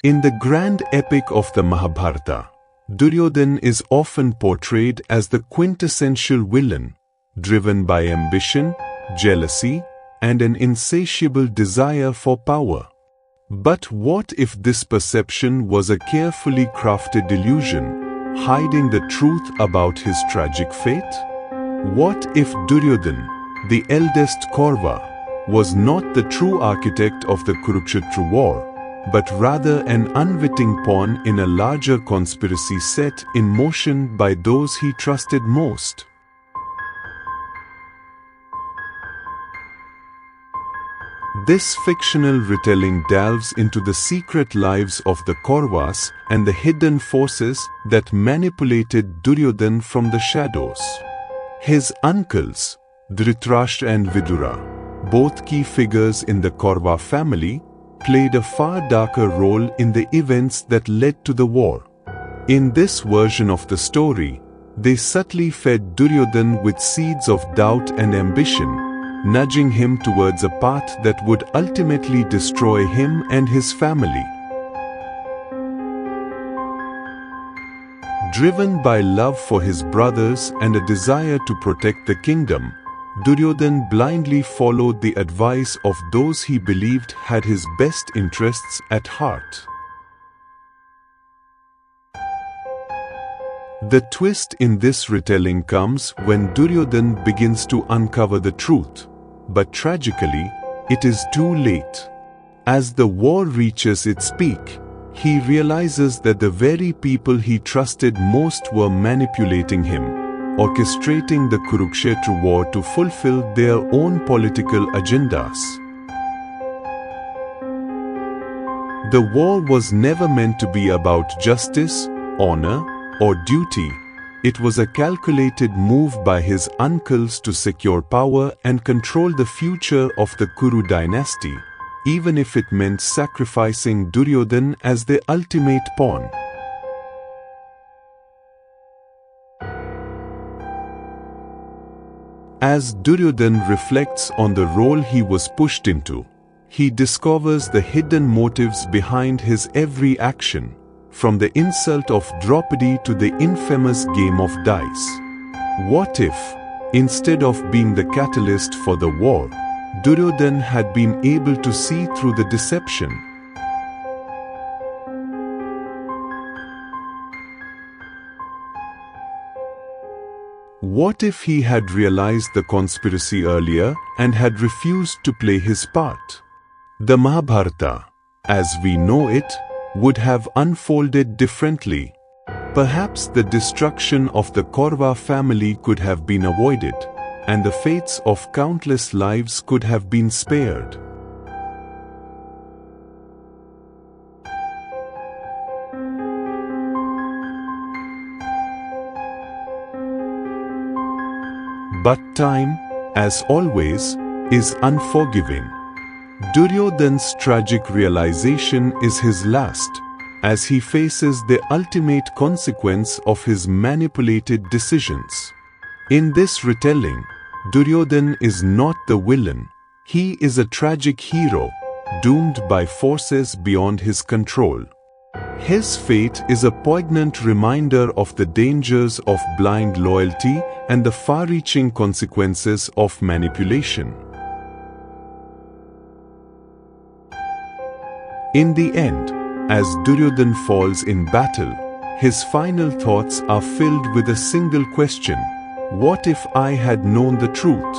In the grand epic of the Mahabharata, Duryodhana is often portrayed as the quintessential villain, driven by ambition, jealousy, and an insatiable desire for power. But what if this perception was a carefully crafted delusion, hiding the truth about his tragic fate? What if Duryodhana, the eldest Kaurava, was not the true architect of the Kurukshetra War, but rather an unwitting pawn in a larger conspiracy set in motion by those he trusted most? This fictional retelling delves into the secret lives of the Kauravas and the hidden forces that manipulated Duryodhana from the shadows. His uncles, Dhritarashtra and Vidura, both key figures in the Kaurava family, played a far darker role in the events that led to the war. In this version of the story, they subtly fed Duryodhana with seeds of doubt and ambition, nudging him towards a path that would ultimately destroy him and his family. Driven by love for his brothers and a desire to protect the kingdom, Duryodhana blindly followed the advice of those he believed had his best interests at heart. The twist in this retelling comes when Duryodhana begins to uncover the truth, but tragically, it is too late. As the war reaches its peak, he realizes that the very people he trusted most were manipulating him, orchestrating the Kurukshetra War to fulfill their own political agendas. The war was never meant to be about justice, honor, or duty. It was a calculated move by his uncles to secure power and control the future of the Kuru dynasty, even if it meant sacrificing Duryodhana as the ultimate pawn. As Duryodhana reflects on the role he was pushed into, he discovers the hidden motives behind his every action, from the insult of Draupadi to the infamous game of dice. What if, instead of being the catalyst for the war, Duryodhana had been able to see through the deception? What if he had realized the conspiracy earlier and had refused to play his part? The Mahabharata, as we know it, would have unfolded differently. Perhaps the destruction of the Kaurava family could have been avoided, and the fates of countless lives could have been spared. But time, as always, is unforgiving. Duryodhana's tragic realization is his last, as he faces the ultimate consequence of his manipulated decisions. In this retelling, Duryodhana is not the villain. He is a tragic hero, doomed by forces beyond his control. His fate is a poignant reminder of the dangers of blind loyalty and the far-reaching consequences of manipulation. In the end, as Duryodhana falls in battle, his final thoughts are filled with a single question: what if I had known the truth?